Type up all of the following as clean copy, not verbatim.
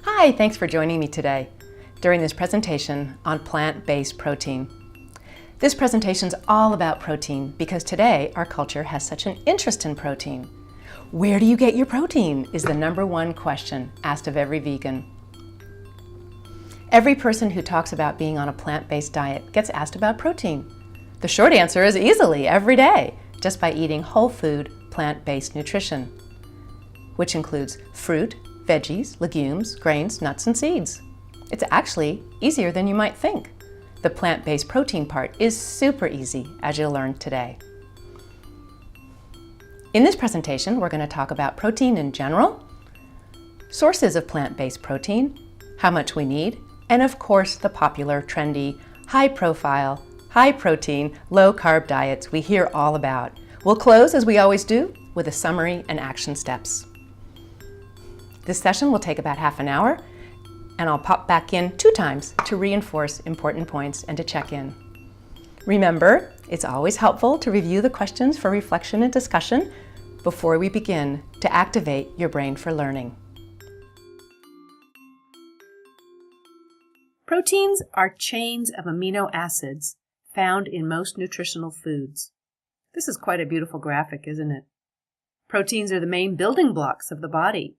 Hi, thanks for joining me today during this presentation on plant-based protein. This presentation is all about protein because today our culture has such an interest in protein. Where do you get your protein is the #1 question asked of every vegan. Every person who talks about being on a plant-based diet gets asked about protein. The short answer is easily, every day, just by eating whole food, plant-based nutrition, which includes fruit, veggies, legumes, grains, nuts, and seeds. It's actually easier than you might think. The plant-based protein part is super easy, as you'll learn today. In this presentation, we're going to talk about protein in general, sources of plant-based protein, how much we need, and of course the popular, trendy, high-profile, high-protein, low-carb diets we hear all about. We'll close, as we always do, with a summary and action steps. This session will take about half an hour, and I'll pop back in 2 times to reinforce important points and to check in. Remember, it's always helpful to review the questions for reflection and discussion before we begin to activate your brain for learning. Proteins are chains of amino acids found in most nutritional foods. This is quite a beautiful graphic, isn't it? Proteins are the main building blocks of the body.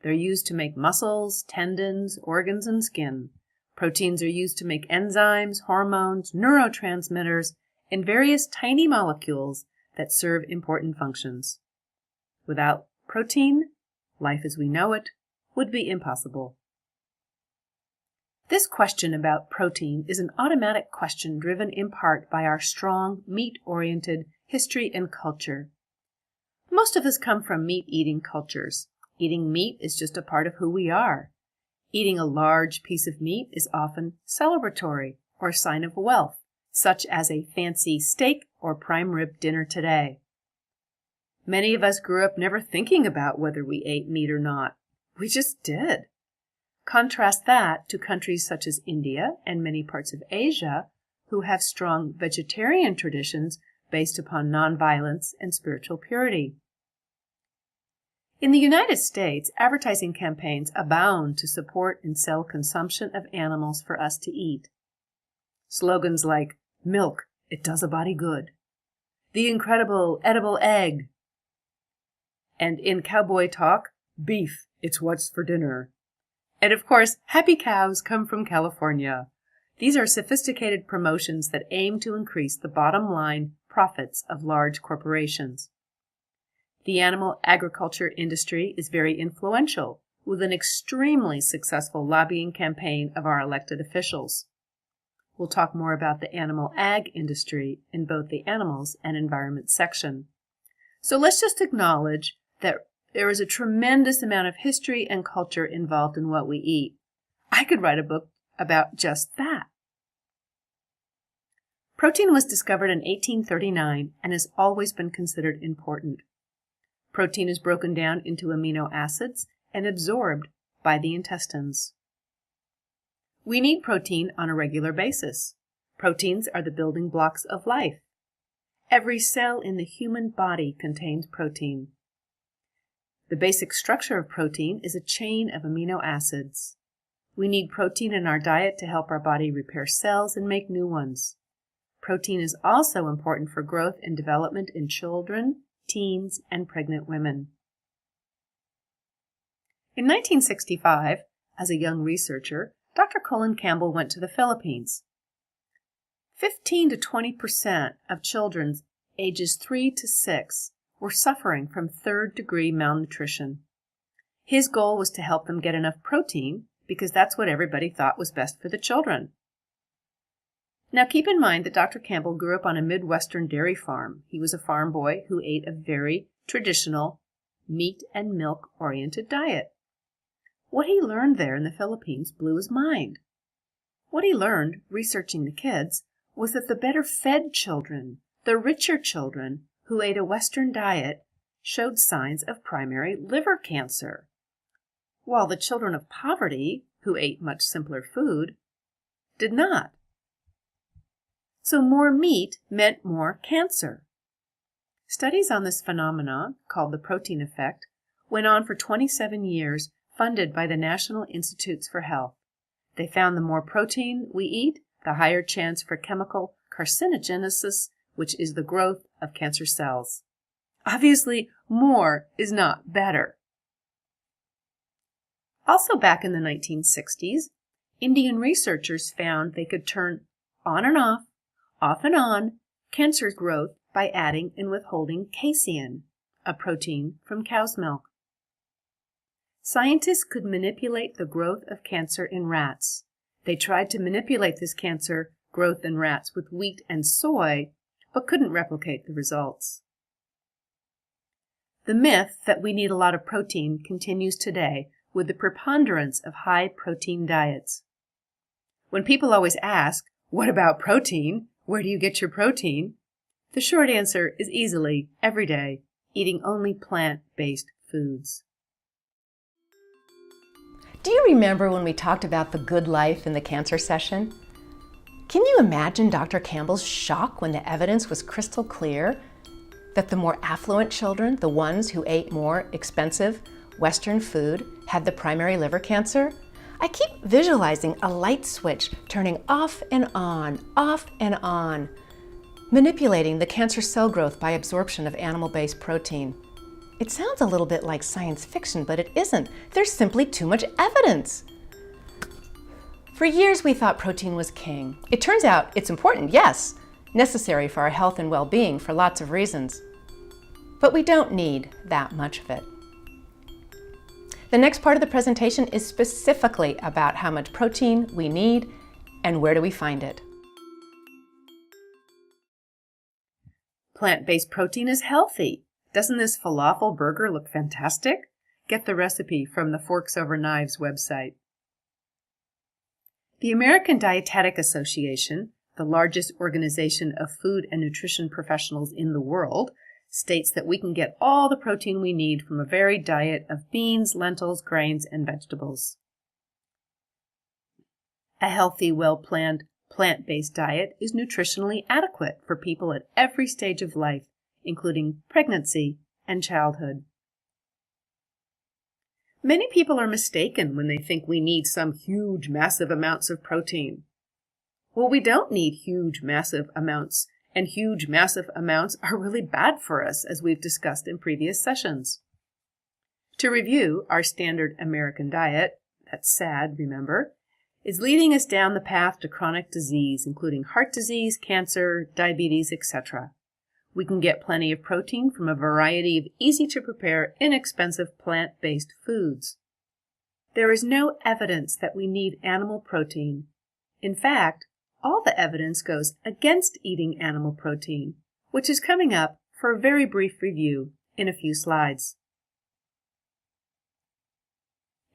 They're used to make muscles, tendons, organs, and skin. Proteins are used to make enzymes, hormones, neurotransmitters, and various tiny molecules that serve important functions. Without protein, life as we know it would be impossible. This question about protein is an automatic question driven in part by our strong, meat-oriented history and culture. Most of us come from meat-eating cultures. Eating meat is just a part of who we are. Eating a large piece of meat is often celebratory or a sign of wealth, such as a fancy steak or prime rib dinner today. Many of us grew up never thinking about whether we ate meat or not. We just did. Contrast that to countries such as India and many parts of Asia, who have strong vegetarian traditions based upon nonviolence and spiritual purity. In the United States, advertising campaigns abound to support and sell consumption of animals for us to eat. Slogans like, "Milk, it does a body good," "The incredible edible egg," and in cowboy talk, "Beef, it's what's for dinner." And of course, happy cows come from California. These are sophisticated promotions that aim to increase the bottom line profits of large corporations. The animal agriculture industry is very influential, with an extremely successful lobbying campaign of our elected officials. We'll talk more about the animal ag industry in both the animals and environment section. So let's just acknowledge that there is a tremendous amount of history and culture involved in what we eat. I could write a book about just that. Protein was discovered in 1839 and has always been considered important. Protein is broken down into amino acids and absorbed by the intestines. We need protein on a regular basis. Proteins are the building blocks of life. Every cell in the human body contains protein. The basic structure of protein is a chain of amino acids. We need protein in our diet to help our body repair cells and make new ones. Protein is also important for growth and development in children, teens, and pregnant women. In 1965, as a young researcher, Dr. Colin Campbell went to the Philippines. 15 to 20% of children ages 3 to 6 were suffering from third-degree malnutrition. His goal was to help them get enough protein because that's what everybody thought was best for the children. Now keep in mind that Dr. Campbell grew up on a Midwestern dairy farm. He was a farm boy who ate a very traditional meat and milk-oriented diet. What he learned there in the Philippines blew his mind. What he learned, researching the kids, was that the better-fed children, the richer children who ate a Western diet, showed signs of primary liver cancer, while the children of poverty, who ate much simpler food, did not. So more meat meant more cancer. Studies on this phenomenon, called the protein effect, went on for 27 years, funded by the National Institutes for Health. They found the more protein we eat, the higher chance for chemical carcinogenesis, which is the growth of cancer cells. Obviously, more is not better. Also back in the 1960s, Indian researchers found they could turn on and off and on, cancer growth by adding and withholding casein, a protein from cow's milk. Scientists could manipulate the growth of cancer in rats. They tried to manipulate this cancer growth in rats with wheat and soy, but couldn't replicate the results. The myth that we need a lot of protein continues today with the preponderance of high-protein diets. When people always ask, "What about protein? Where do you get your protein?" the short answer is easily, every day, eating only plant-based foods. Do you remember when we talked about the good life in the cancer session? Can you imagine Dr. Campbell's shock when the evidence was crystal clear that the more affluent children, the ones who ate more expensive Western food, had the primary liver cancer? I keep visualizing a light switch turning off and on, manipulating the cancer cell growth by absorption of animal-based protein. It sounds a little bit like science fiction, but it isn't. There's simply too much evidence. For years, we thought protein was king. It turns out it's important, yes, necessary for our health and well-being for lots of reasons. But we don't need that much of it. The next part of the presentation is specifically about how much protein we need and where do we find it. Plant-based protein is healthy. Doesn't this falafel burger look fantastic? Get the recipe from the Forks Over Knives website. The American Dietetic Association, the largest organization of food and nutrition professionals in the world, states that we can get all the protein we need from a varied diet of beans, lentils, grains, and vegetables. A healthy, well-planned, plant-based diet is nutritionally adequate for people at every stage of life, including pregnancy and childhood. Many people are mistaken when they think we need some huge, massive amounts of protein. Well, we don't need huge, massive amounts, and huge, massive amounts are really bad for us, as we've discussed in previous sessions. To review, our standard American diet, that's SAD, remember, is leading us down the path to chronic disease, including heart disease, cancer, diabetes, etc. We can get plenty of protein from a variety of easy-to-prepare, inexpensive plant-based foods. There is no evidence that we need animal protein. In fact, all the evidence goes against eating animal protein, which is coming up for a very brief review in a few slides.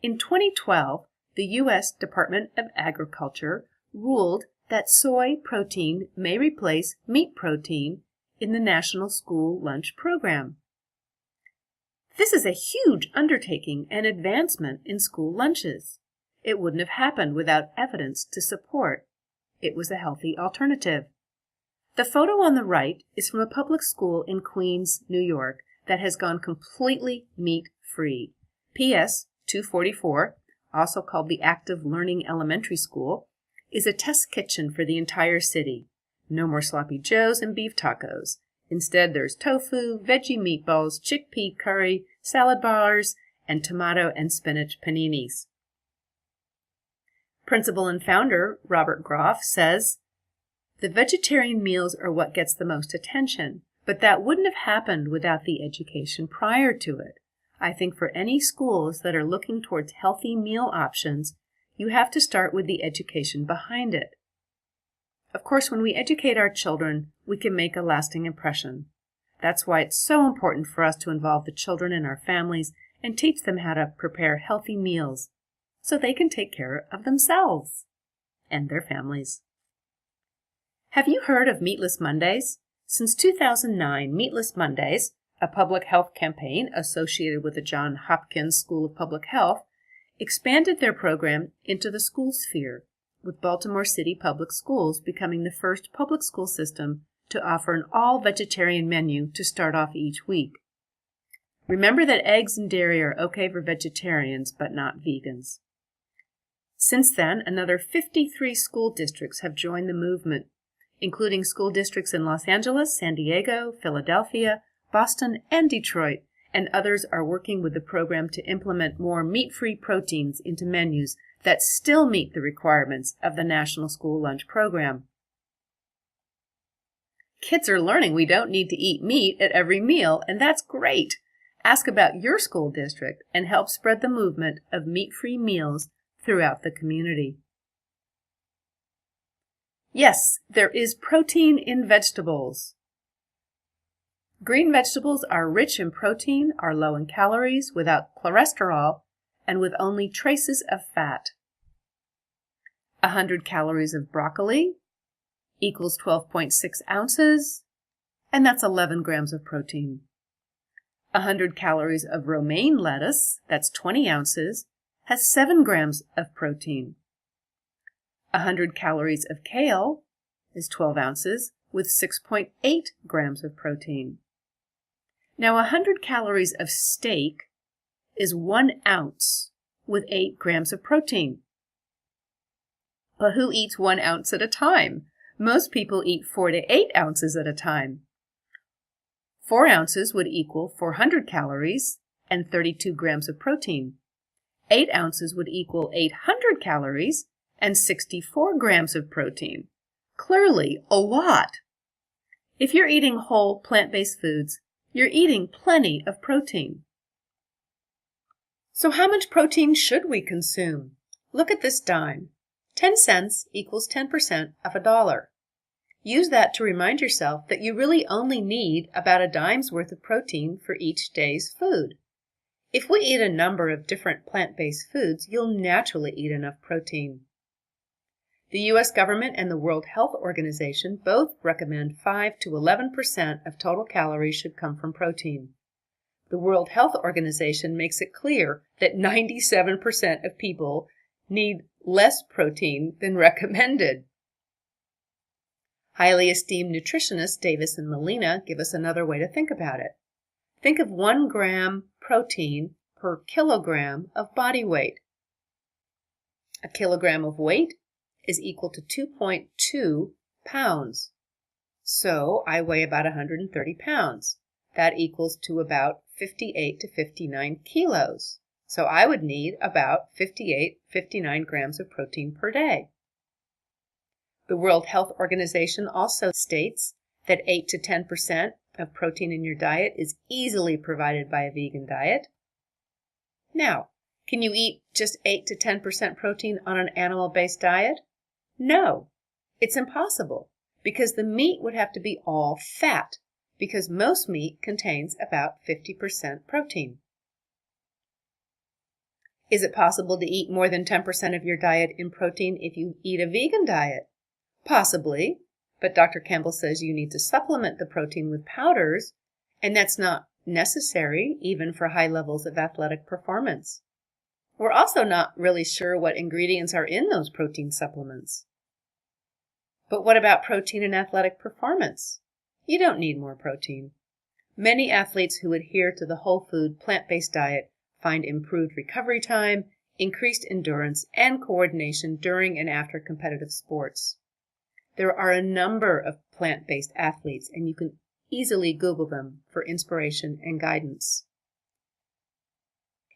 In 2012, the U.S. Department of Agriculture ruled that soy protein may replace meat protein in the National School Lunch Program. This is a huge undertaking and advancement in school lunches. It wouldn't have happened without evidence to support. It was a healthy alternative. The photo on the right is from a public school in Queens, New York, that has gone completely meat-free. PS 244, also called the Active Learning Elementary School, is a test kitchen for the entire city. No more sloppy joes and beef tacos. Instead, there's tofu, veggie meatballs, chickpea curry, salad bars, and tomato and spinach paninis. Principal and founder Robert Groff says, "The vegetarian meals are what gets the most attention, but that wouldn't have happened without the education prior to it. I think for any schools that are looking towards healthy meal options, you have to start with the education behind it. Of course, when we educate our children, we can make a lasting impression. That's why it's so important for us to involve the children in our families and teach them how to prepare healthy meals so they can take care of themselves and their families." Have you heard of Meatless Mondays? Since 2009, Meatless Mondays, a public health campaign associated with the Johns Hopkins School of Public Health, expanded their program into the school sphere, with Baltimore City Public Schools becoming the first public school system to offer an all-vegetarian menu to start off each week. Remember that eggs and dairy are okay for vegetarians, but not vegans. Since then, another 53 school districts have joined the movement, including school districts in Los Angeles, San Diego, Philadelphia, Boston, and Detroit, and others are working with the program to implement more meat-free proteins into menus that still meet the requirements of the National School Lunch Program. Kids are learning we don't need to eat meat at every meal, and that's great. Ask about your school district and help spread the movement of meat-free meals throughout the community. Yes, there is protein in vegetables. Green vegetables are rich in protein, are low in calories, without cholesterol, and with only traces of fat. 100 calories of broccoli equals 12.6 ounces, and that's 11 grams of protein. 100 calories of romaine lettuce, that's 20 ounces, has 7 grams of protein. 100 calories of kale is 12 ounces with 6.8 grams of protein. Now 100 calories of steak is 1 ounce with 8 grams of protein. But who eats 1 ounce at a time? Most people eat 4 to 8 ounces at a time. 4 ounces would equal 400 calories and 32 grams of protein. 8 ounces would equal 800 calories and 64 grams of protein. Clearly, a lot. If you're eating whole plant-based foods, you're eating plenty of protein. So how much protein should we consume? Look at this dime. 10 cents equals 10% of $1. Use that to remind yourself that you really only need about a dime's worth of protein for each day's food. If we eat a number of different plant-based foods, you'll naturally eat enough protein. The U.S. government and the World Health Organization both recommend 5 to 11% of total calories should come from protein. The World Health Organization makes it clear that 97% of people need less protein than recommended. Highly esteemed nutritionists Davis and Molina give us another way to think about it. Think of 1 gram protein per kilogram of body weight. A kilogram of weight is equal to 2.2 pounds. So I weigh about 130 pounds. That equals to about 58 to 59 kilos. So I would need about 59 grams of protein per day. The World Health Organization also states that 8 to 10% of protein in your diet is easily provided by a vegan diet. Now, can you eat just 8 to 10% protein on an animal-based diet? No, it's impossible, because the meat would have to be all fat, because most meat contains about 50% protein. Is it possible to eat more than 10% of your diet in protein if you eat a vegan diet? Possibly, but Dr. Campbell says you need to supplement the protein with powders, and that's not necessary even for high levels of athletic performance. We're also not really sure what ingredients are in those protein supplements. But what about protein in athletic performance? You don't need more protein. Many athletes who adhere to the whole food, plant-based diet find improved recovery time, increased endurance, and coordination during and after competitive sports. There are a number of plant-based athletes, and you can easily Google them for inspiration and guidance.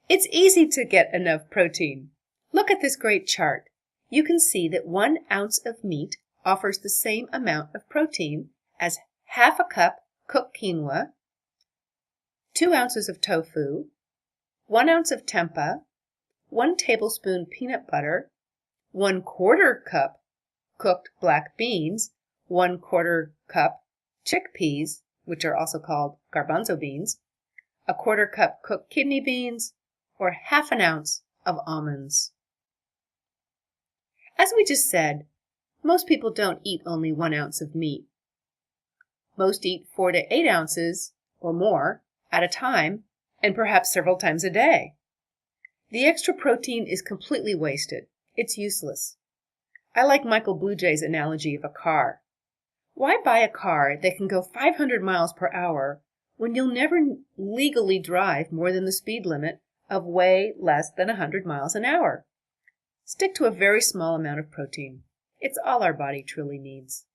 It's easy to get enough protein. Look at this great chart. You can see that 1 ounce of meat offers the same amount of protein as half a cup cooked quinoa, 2 ounces of tofu, 1 ounce of tempeh, 1 tablespoon peanut butter, 1/4 cup cooked black beans, 1/4 cup chickpeas, which are also called garbanzo beans, 1/4 cup cooked kidney beans, or half an ounce of almonds. As we just said, most people don't eat only 1 ounce of meat. Most eat 4 to 8 ounces or more at a time, and perhaps several times a day. The extra protein is completely wasted. It's useless. I like Michael Bluejay's analogy of a car. Why buy a car that can go 500 miles per hour when you'll never legally drive more than the speed limit of way less than 100 miles an hour? Stick to a very small amount of protein. It's all our body truly needs.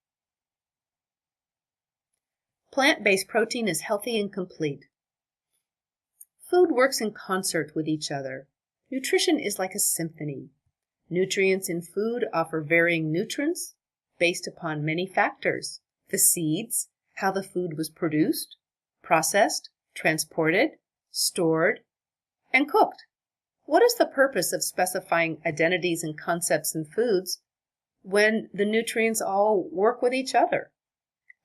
Plant-based protein is healthy and complete. Food works in concert with each other. Nutrition is like a symphony. Nutrients in food offer varying nutrients based upon many factors: the seeds, how the food was produced, processed, transported, stored, and cooked. What is the purpose of specifying identities and concepts in foods when the nutrients all work with each other?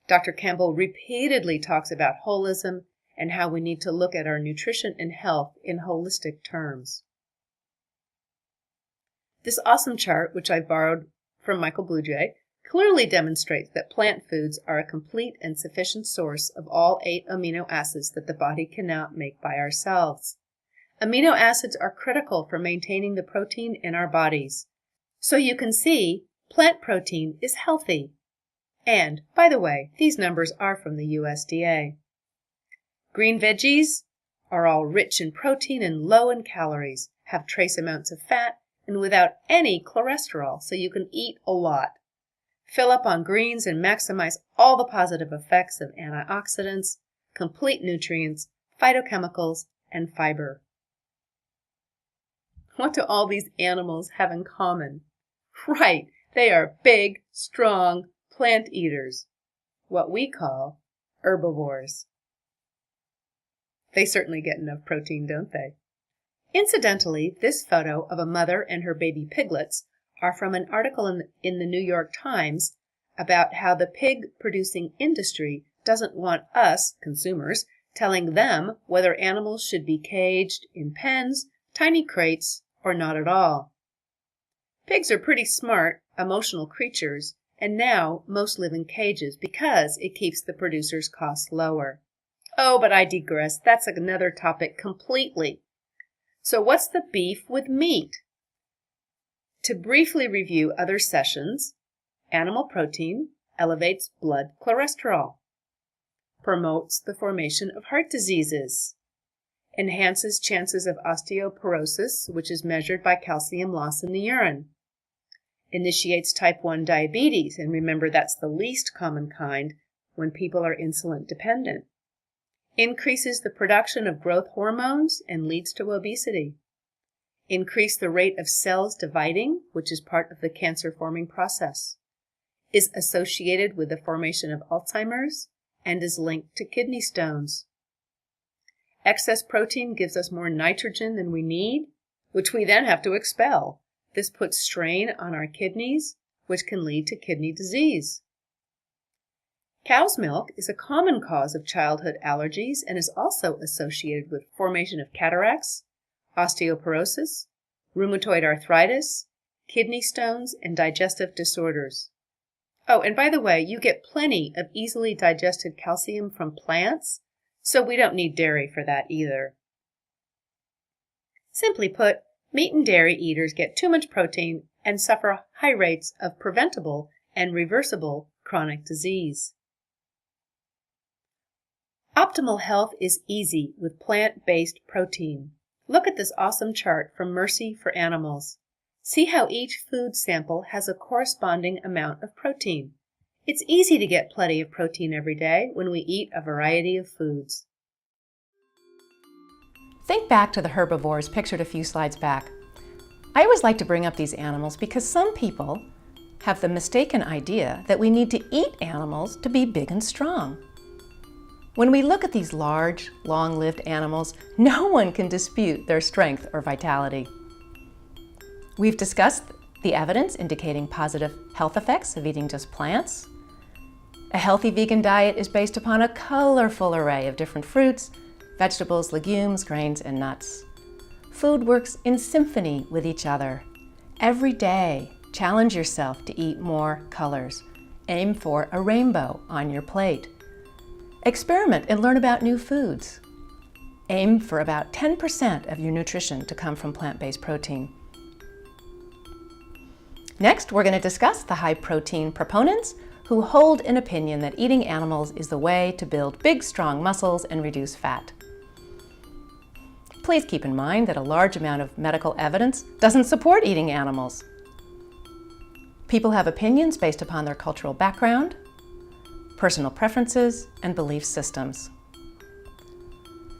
Dr. Campbell repeatedly talks about holism and how we need to look at our nutrition and health in holistic terms. This awesome chart, which I borrowed from Michael Bluejay, clearly demonstrates that plant foods are a complete and sufficient source of all 8 amino acids that the body cannot make by ourselves. Amino acids are critical for maintaining the protein in our bodies. So you can see, plant protein is healthy. And, by the way, these numbers are from the USDA. Green veggies are all rich in protein and low in calories, have trace amounts of fat, and without any cholesterol, so you can eat a lot. Fill up on greens and maximize all the positive effects of antioxidants, complete nutrients, phytochemicals, and fiber. What do all these animals have in common? Right, they are big, strong plant eaters, what we call herbivores. They certainly get enough protein, don't they? Incidentally, this photo of a mother and her baby piglets are from an article in the New York Times about how the pig-producing industry doesn't want us, consumers, telling them whether animals should be caged in pens, tiny crates, or not at all. Pigs are pretty smart, emotional creatures, and now most live in cages because it keeps the producers' costs lower. Oh, but I digress. That's another topic completely. So what's the beef with meat? To briefly review other sessions, animal protein elevates blood cholesterol, promotes the formation of heart diseases, enhances chances of osteoporosis, which is measured by calcium loss in the urine, initiates type 1 diabetes, and remember that's the least common kind when people are insulin dependent, increases the production of growth hormones and leads to obesity, increase the rate of cells dividing, which is part of the cancer-forming process, is associated with the formation of Alzheimer's, and is linked to kidney stones. Excess protein gives us more nitrogen than we need, which we then have to expel. This puts strain on our kidneys, which can lead to kidney disease. Cow's milk is a common cause of childhood allergies and is also associated with formation of cataracts, osteoporosis, rheumatoid arthritis, kidney stones, and digestive disorders. Oh, and by the way, you get plenty of easily digested calcium from plants, so we don't need dairy for that either. Simply put, meat and dairy eaters get too much protein and suffer high rates of preventable and reversible chronic disease. Optimal health is easy with plant-based protein. Look at this awesome chart from Mercy for Animals. See how each food sample has a corresponding amount of protein. It's easy to get plenty of protein every day when we eat a variety of foods. Think back to the herbivores pictured a few slides back. I always like to bring up these animals because some people have the mistaken idea that we need to eat animals to be big and strong. When we look at these large, long-lived animals, no one can dispute their strength or vitality. We've discussed the evidence indicating positive health effects of eating just plants. A healthy vegan diet is based upon a colorful array of different fruits, vegetables, legumes, grains, and nuts. Food works in symphony with each other. Every day, challenge yourself to eat more colors. Aim for a rainbow on your plate. Experiment and learn about new foods. Aim for about 10% of your nutrition to come from plant-based protein. Next, we're going to discuss the high protein proponents who hold an opinion that eating animals is the way to build big, strong muscles and reduce fat. Please keep in mind that a large amount of medical evidence doesn't support eating animals. People have opinions based upon their cultural background, personal preferences, and belief systems.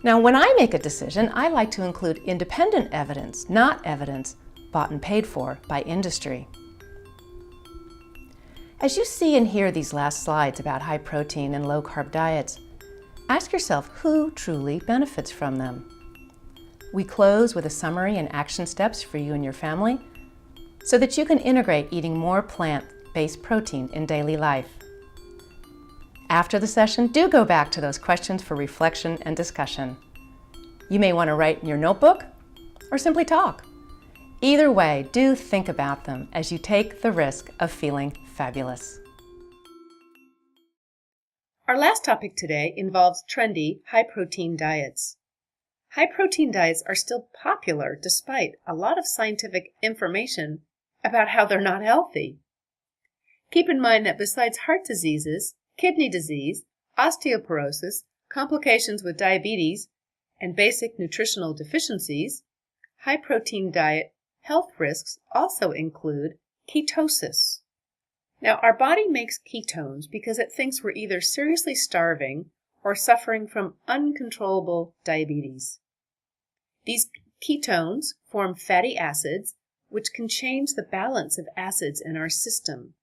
Now, when I make a decision, I like to include independent evidence, not evidence bought and paid for by industry. As you see and hear these last slides about high protein and low carb diets, ask yourself who truly benefits from them. We close with a summary and action steps for you and your family so that you can integrate eating more plant-based protein in daily life. After the session, do go back to those questions for reflection and discussion. You may want to write in your notebook or simply talk. Either way, do think about them as you take the risk of feeling fabulous. Our last topic today involves trendy, high-protein diets. High-protein diets are still popular despite a lot of scientific information about how they're not healthy. Keep in mind that besides heart diseases, kidney disease, osteoporosis, complications with diabetes, and basic nutritional deficiencies, high-protein diet health risks also include ketosis. Now, our body makes ketones because it thinks we're either seriously starving or suffering from uncontrollable diabetes. These ketones form fatty acids, which can change the balance of acids in our system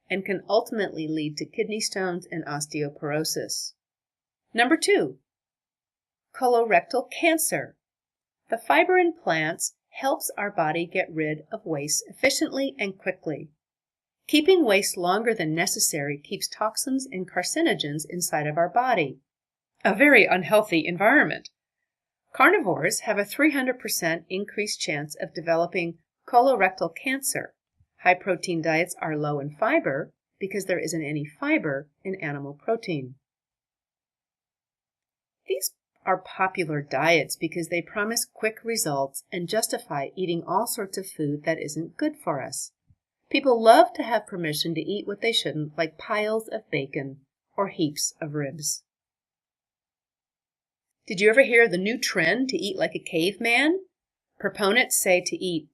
and can ultimately lead to kidney stones and osteoporosis. Number 2, colorectal cancer. The fiber in plants helps our body get rid of waste efficiently and quickly. Keeping waste longer than necessary keeps toxins and carcinogens inside of our body. A very unhealthy environment. Carnivores have a 300% increased chance of developing colorectal cancer. High-protein diets are low in fiber because there isn't any fiber in animal protein. These are popular diets because they promise quick results and justify eating all sorts of food that isn't good for us. People love to have permission to eat what they shouldn't, like piles of bacon or heaps of ribs. Did you ever hear the new trend to eat like a caveman? Proponents say to eat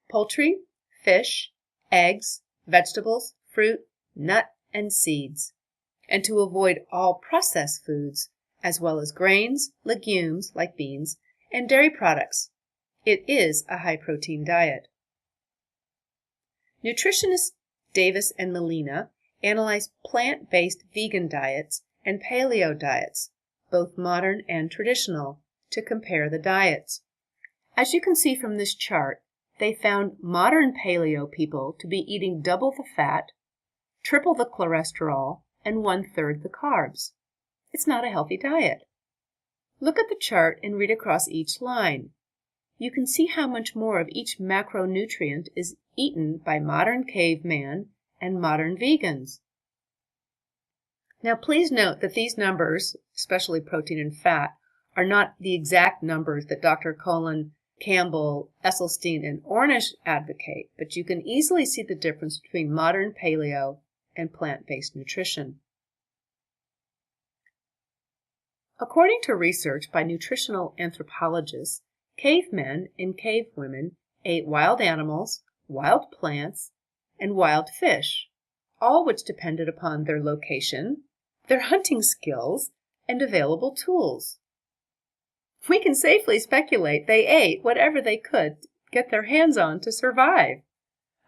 poultry, fish, eggs, vegetables, fruit, nut, and seeds, and to avoid all processed foods, as well as grains, legumes like beans, and dairy products. It is a high-protein diet. Nutritionists Davis and Molina analyzed plant-based vegan diets and paleo diets, both modern and traditional, to compare the diets. As you can see from this chart, they found modern paleo people to be eating double the fat, triple the cholesterol, and 1/3 the carbs. It's not a healthy diet. Look at the chart and read across each line. You can see how much more of each macronutrient is eaten by modern caveman and modern vegans. Now please note that these numbers, especially protein and fat, are not the exact numbers that Dr. Colin, Campbell, Esselstyn, and Ornish advocate, but you can easily see the difference between modern paleo and plant-based nutrition. According to research by nutritional anthropologists, cavemen and cavewomen ate wild animals, wild plants, and wild fish, all which depended upon their location, their hunting skills, and available tools. We can safely speculate they ate whatever they could get their hands on to survive.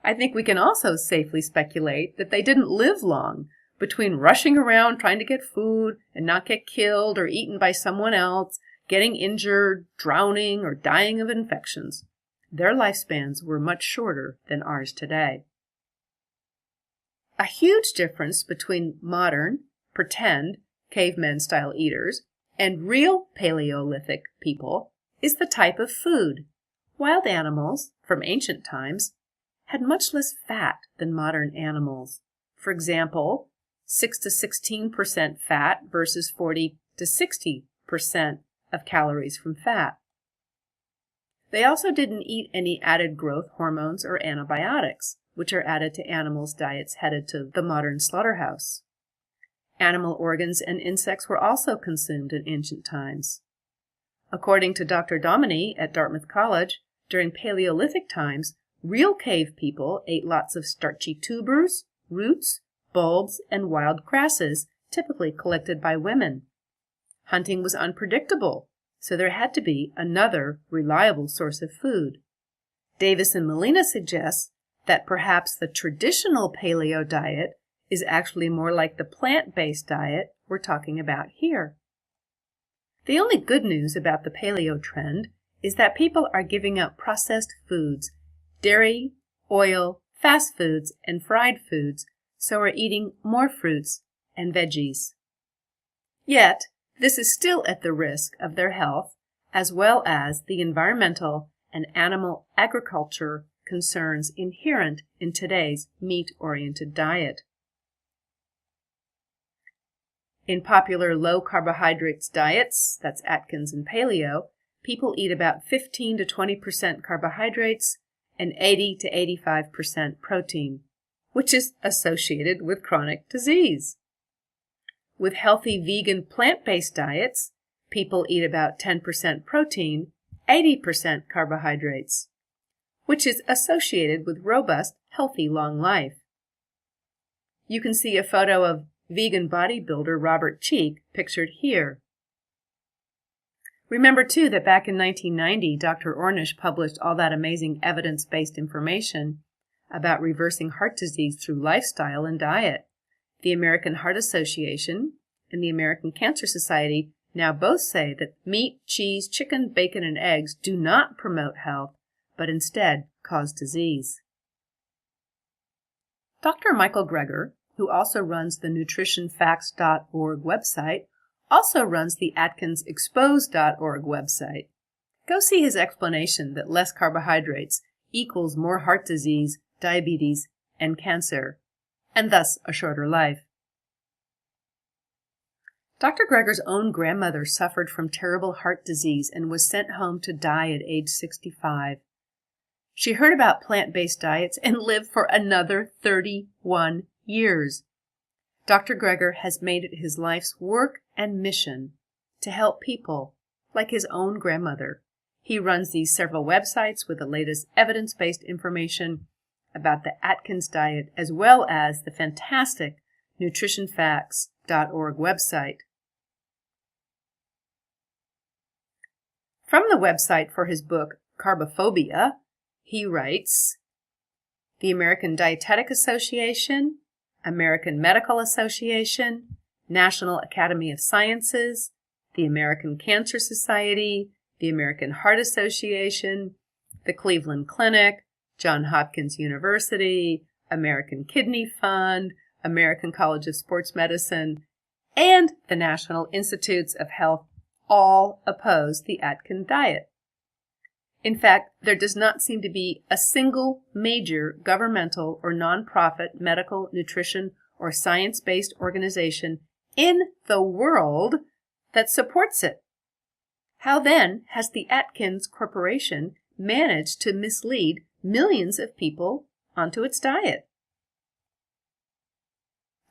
I think we can also safely speculate that they didn't live long between rushing around trying to get food and not get killed or eaten by someone else, getting injured, drowning, or dying of infections. Their lifespans were much shorter than ours today. A huge difference between modern, pretend, caveman-style eaters and real Paleolithic people is the type of food. Wild animals, from ancient times, had much less fat than modern animals. For example, 6 to 16% fat versus 40 to 60% of calories from fat. They also didn't eat any added growth hormones or antibiotics, which are added to animals' diets headed to the modern slaughterhouse. Animal organs and insects were also consumed in ancient times. According to Dr. Dominy at Dartmouth College, during Paleolithic times, real cave people ate lots of starchy tubers, roots, bulbs, and wild grasses, typically collected by women. Hunting was unpredictable, so there had to be another reliable source of food. Davis and Molina suggests that perhaps the traditional paleo diet is actually more like the plant-based diet we're talking about here. The only good news about the paleo trend is that people are giving up processed foods, dairy, oil, fast foods, and fried foods, so we're eating more fruits and veggies. Yet, this is still at the risk of their health, as well as the environmental and animal agriculture concerns inherent in today's meat-oriented diet. In popular low-carbohydrates diets, that's Atkins and Paleo, people eat about 15 to 20% carbohydrates and 80 to 85% protein, which is associated with chronic disease. With healthy vegan plant-based diets, people eat about 10% protein, 80% carbohydrates, which is associated with robust, healthy long life. You can see a photo of vegan bodybuilder Robert Cheek pictured here. Remember, too, that back in 1990, Dr. Ornish published all that amazing evidence-based information about reversing heart disease through lifestyle and diet. The American Heart Association and the American Cancer Society now both say that meat, cheese, chicken, bacon, and eggs do not promote health, but instead cause disease. Dr. Michael Greger, who also runs the nutritionfacts.org website, also runs the atkinsexposed.org website. Go see his explanation that less carbohydrates equals more heart disease, diabetes, and cancer, and thus a shorter life. Dr. Greger's own grandmother suffered from terrible heart disease and was sent home to die at age 65. She heard about plant-based diets and lived for another 31 years. Dr. Greger has made it his life's work and mission to help people like his own grandmother. He runs these several websites with the latest evidence-based information about the Atkins diet, as well as the fantastic nutritionfacts.org website. From the website for his book, Carbophobia, he writes, the American Dietetic Association, American Medical Association, National Academy of Sciences, the American Cancer Society, the American Heart Association, the Cleveland Clinic, Johns Hopkins University, American Kidney Fund, American College of Sports Medicine, and the National Institutes of Health all oppose the Atkins diet. In fact, there does not seem to be a single major governmental or nonprofit medical, nutrition, or science-based organization in the world that supports it. How then has the Atkins Corporation managed to mislead millions of people onto its diet?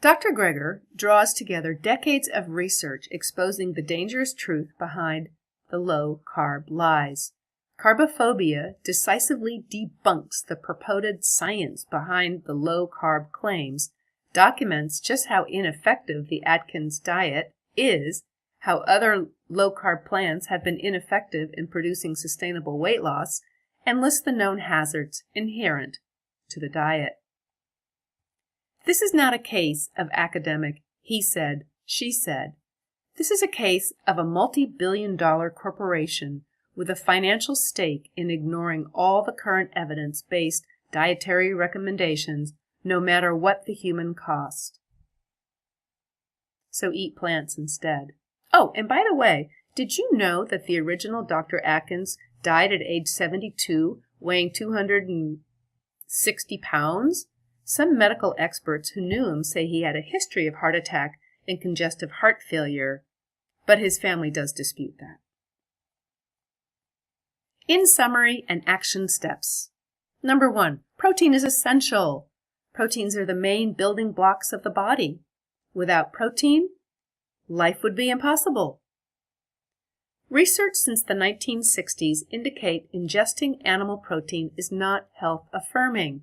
Dr. Greger draws together decades of research exposing the dangerous truth behind the low-carb lies. Carbophobia decisively debunks the purported science behind the low-carb claims, documents just how ineffective the Atkins diet is, how other low-carb plans have been ineffective in producing sustainable weight loss, and lists the known hazards inherent to the diet. This is not a case of academic he said, she said. This is a case of a multi-billion-dollar corporation with a financial stake in ignoring all the current evidence-based dietary recommendations, no matter what the human cost. So eat plants instead. Oh, and by the way, did you know that the original Dr. Atkins died at age 72, weighing 260 pounds? Some medical experts who knew him say he had a history of heart attack and congestive heart failure, but his family does dispute that. In summary and action steps, Number 1, protein is essential. Proteins are the main building blocks of the body. Without protein, life would be impossible. Research since the 1960s indicate ingesting animal protein is not health affirming.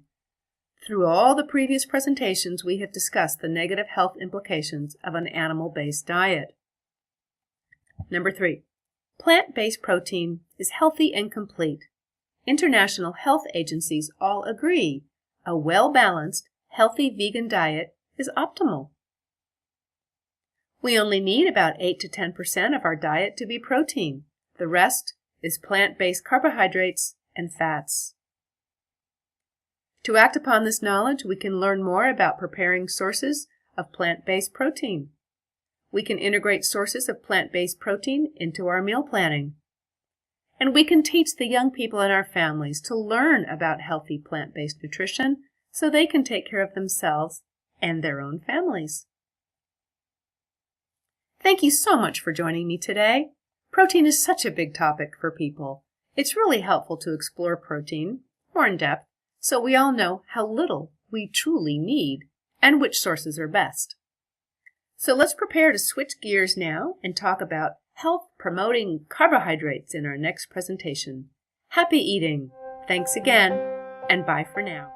Through all the previous presentations, we have discussed the negative health implications of an animal-based diet. Number 3, plant-based protein is healthy and complete. International health agencies all agree a well-balanced, healthy vegan diet is optimal. We only need about 8 to 10% of our diet to be protein. The rest is plant-based carbohydrates and fats. To act upon this knowledge, we can learn more about preparing sources of plant-based protein. We can integrate sources of plant-based protein into our meal planning. And we can teach the young people in our families to learn about healthy plant-based nutrition so they can take care of themselves and their own families. Thank you so much for joining me today. Protein is such a big topic for people. It's really helpful to explore protein more in depth so we all know how little we truly need and which sources are best. So let's prepare to switch gears now and talk about health-promoting carbohydrates in our next presentation. Happy eating! Thanks again, and bye for now.